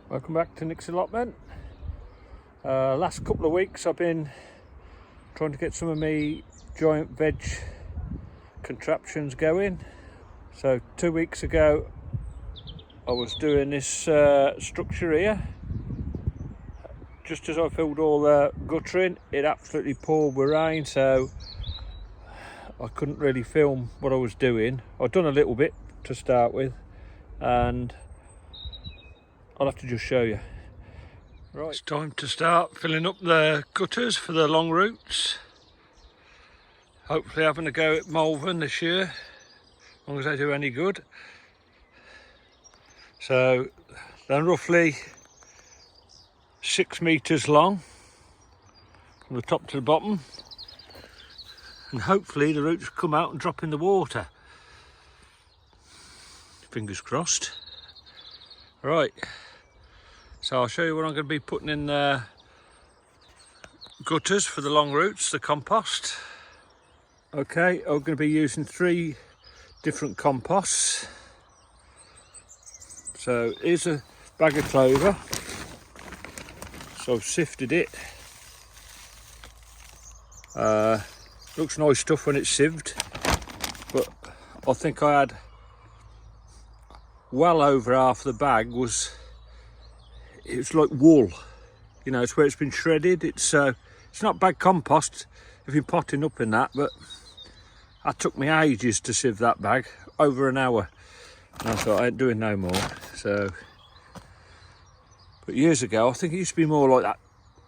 Welcome back to Nick's Allotment. Last couple of weeks I've been trying to get some of my giant veg contraptions going. So 2 weeks ago I was doing this structure here. Just as I filled all the guttering, it absolutely poured with rain, so I couldn't really film what I was doing. I'd done a little bit to start with, and I'll have to just show you. Right, it's time to start filling up the gutters for the long roots. Hopefully having a go at Malvern this year, as long as they do any good. So they're roughly 6 meters long from the top to the bottom, and hopefully the roots come out and drop in the water. Fingers crossed. Right, so I'll show you what I'm going to be putting in the gutters for the long roots, the compost. Okay, I'm going to be using 3 different composts. So here's a bag of clover. So I've sifted it. Looks nice stuff when it's sieved, but I think I had well over half the bag was like wool. You know, it's where it's been shredded. It's not bad compost if you're potting up in that, but that took me ages to sieve that bag, over an hour. And I thought I ain't doing no more. So, but years ago I think it used to be more like that,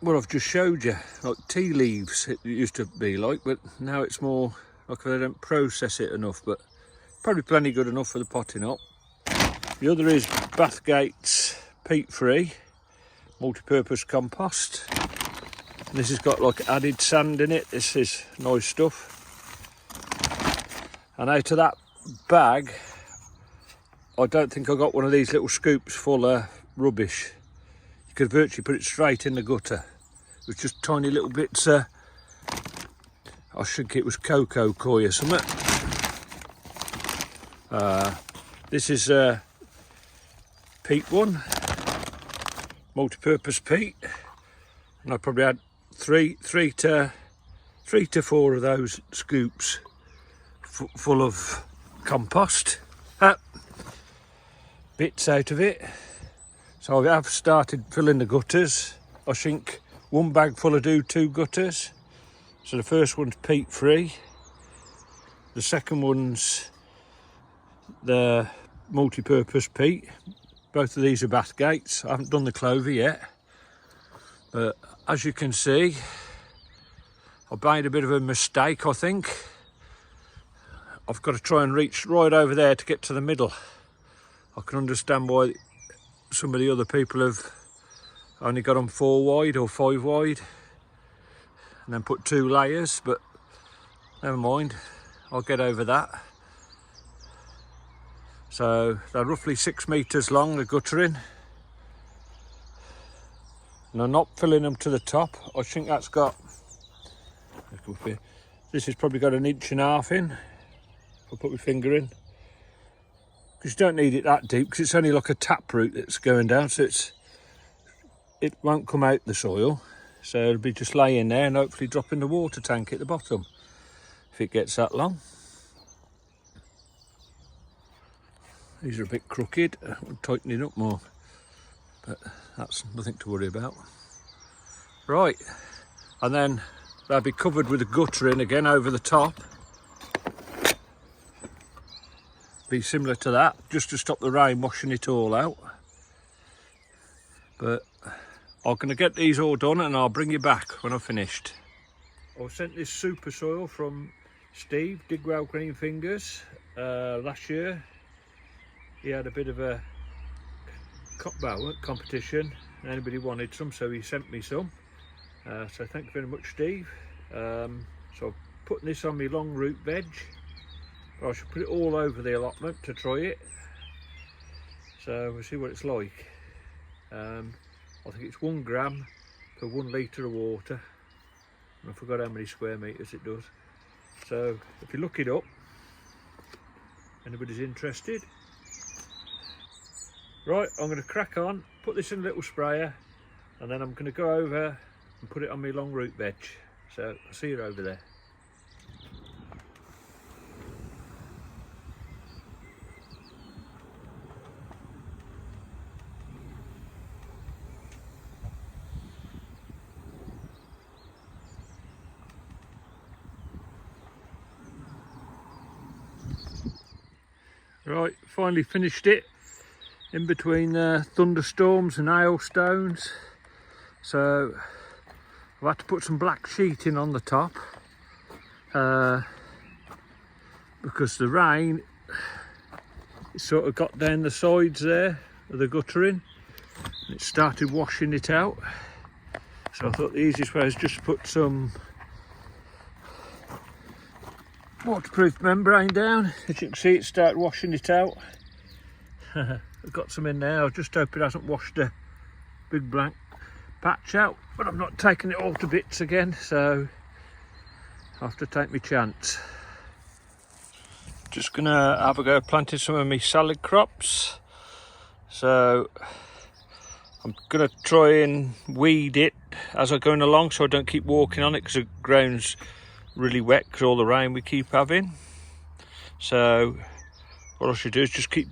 what I've just showed you, like tea leaves it used to be like, but now it's more like they don't process it enough, but probably plenty good enough for the potting up. The other is Bathgate's Peat free multi-purpose compost. And this has got like added sand in it. This is nice stuff. And out of that bag, I don't think I got one of these little scoops full of rubbish. You could virtually put it straight in the gutter. It was just tiny little bits. I think it was cocoa coir or something. This is peat one, multi-purpose peat, and I probably had three to 4 of those scoops full of compost. Bits out of it. So I have started filling the gutters. I think 1 bag full will do 2 gutters. So the first one's peat free. The second one's the multi-purpose peat. Both of these are Bathgates. I haven't done the clover yet, but as you can see, I made a bit of a mistake. I think I've got to try and reach right over there to get to the middle. I can understand why some of the other people have only got them 4 wide or 5 wide and then put 2 layers, but never mind, I'll get over that. So they're roughly 6 meters long, the guttering, and I'm not filling them to the top. I think that's got, this has probably got 1.5 inches in. I'll put my finger in, because you don't need it that deep, because it's only like a tap root that's going down, so it won't come out the soil, so it'll be just laying there and hopefully drop in the water tank at the bottom if it gets that long. These are a bit crooked, I'll tighten it up more, but that's nothing to worry about. Right, and then they'll be covered with a guttering again over the top. Be similar to that, just to stop the rain washing it all out. But I'm going to get these all done and I'll bring you back when I've finished. I sent this super soil from Steve, Digwell Green Fingers, last year. He had a bit of a competition, and anybody wanted some, so he sent me some. So thank you very much, Steve. So I'm putting this on my long root veg. I should put it all over the allotment to try it, so we'll see what it's like. I think it's 1 gram per 1 litre of water, and I forgot how many square meters it does. So if you look it up, anybody's interested. Right, I'm going to crack on put this in a little sprayer, and then I'm going to go over and put it on my long root veg. So I'll see you over there. Right, finally finished it in between thunderstorms and hailstones. So I've had to put some black sheeting on the top because the rain, it sort of got down the sides there of the guttering and it started washing it out. So I thought the easiest way is just to put some waterproof membrane down. As you can see, it started washing it out. I've got some in there. I just hope it hasn't washed a big blank patch out, but I'm not taking it all to bits again, so I have to take my chance. Just gonna have a go at planting some of my salad crops. So I'm gonna try and weed it as I'm going along so I don't keep walking on it, because the ground's really wet because all the rain we keep having. So what I should do is just keep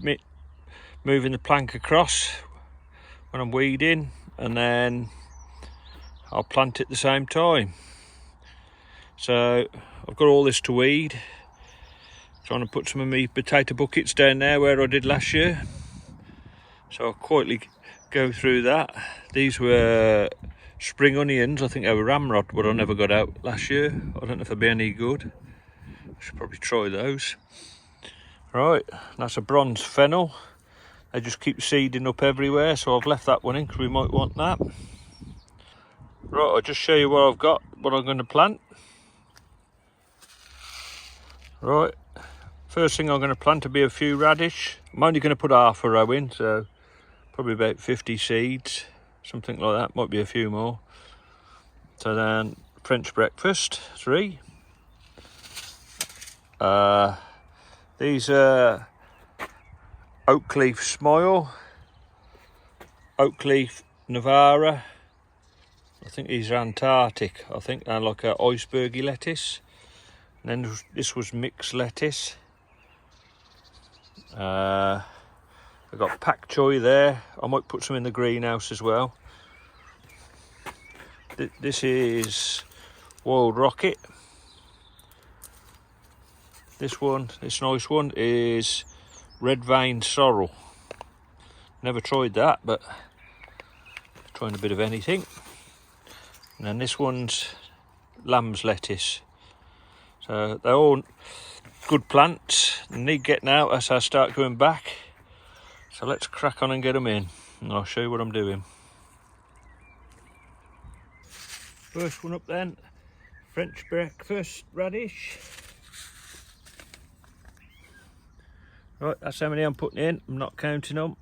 moving the plank across when I'm weeding, and then I'll plant it at the same time. So I've got all this to weed. Trying to put some of my potato buckets down there where I did last year. So I'll quietly go through that. These were spring onions. I think they were ramrod, but I never got out last year. I don't know if they'll be any good. I should probably try those. Right, that's a bronze fennel. They just keep seeding up everywhere, so I've left that one in because we might want that. Right, I'll just show you what I've got, what I'm going to plant. Right, first thing I'm going to plant will be a few radish. I'm only going to put half a row in, so probably about 50 seeds, something like that, might be a few more. So then French breakfast, 3. These are oak leaf smile, oak leaf Navara. I think these are Antarctic. I think they're like a icebergy lettuce. And then this was mixed lettuce. I've got pak choi there. I might put some in the greenhouse as well. This is wild rocket. This nice one is red vein sorrel. Never tried that, but trying a bit of anything. And then this one's lamb's lettuce. So they're all good plants. They need getting out as I start going back. So let's crack on and get them in, and I'll show you what I'm doing. First one up then, French breakfast radish. Right, that's how many I'm putting in. I'm not counting them.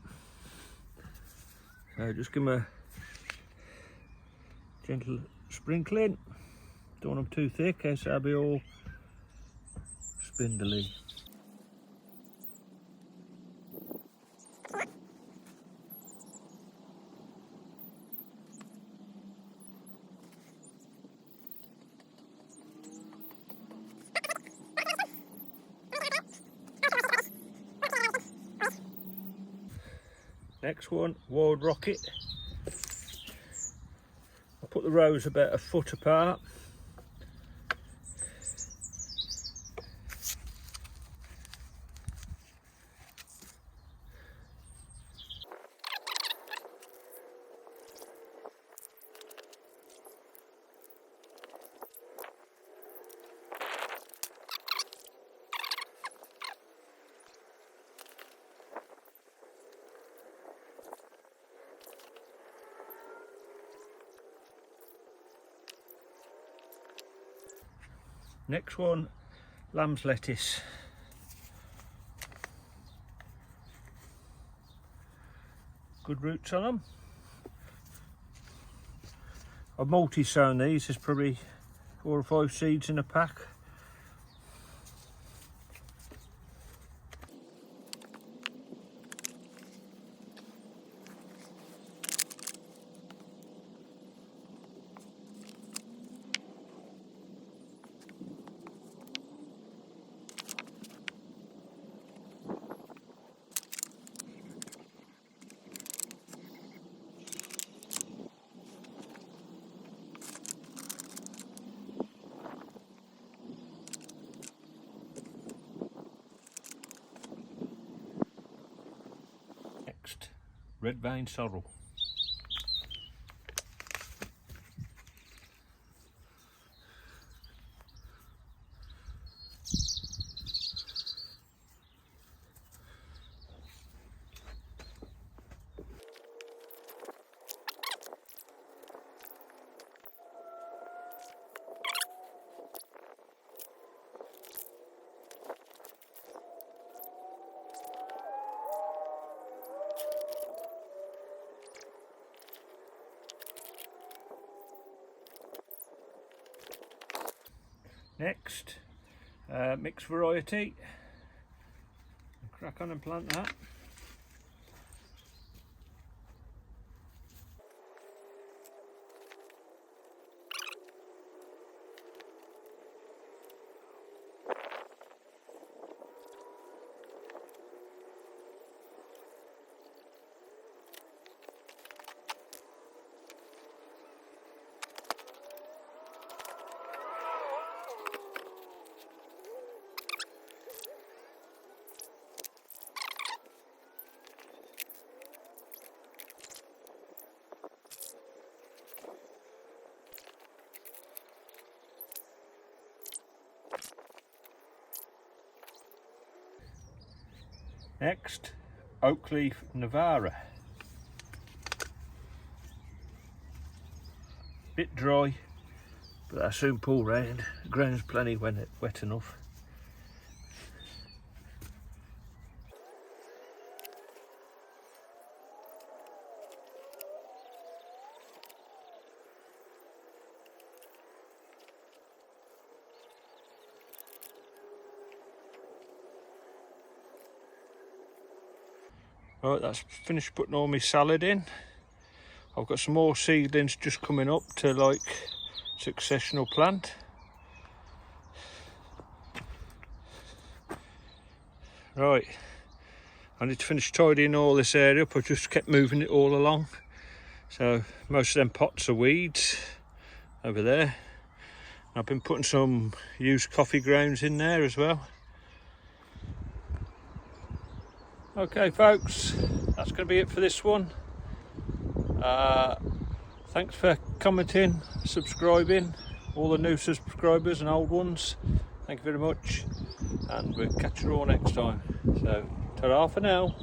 So just give them a gentle sprinkling. Don't want them too thick, else they'll be all spindly. Next one, wild rocket. I'll put the rows about a foot apart. Next one, lamb's lettuce. Good roots on them. I've multi-sown these, there's probably 4 or 5 seeds in a pack. red vein sorrel. Next, mixed variety. Crack on and plant that. Next, oak leaf Navara. Bit dry, but I soon pull round. The ground's plenty wet enough. Right, that's finished putting all my salad in. I've got some more seedlings just coming up to like successional plant. Right, I need to finish tidying all this area up. I've just kept moving it all along. So most of them pots are weeds over there. I've been putting some used coffee grounds in there as well. Okay folks, that's going to be it for this one. Thanks for commenting, subscribing, all the new subscribers and old ones. Thank you very much, and we'll catch you all next time. So, ta-ra for now.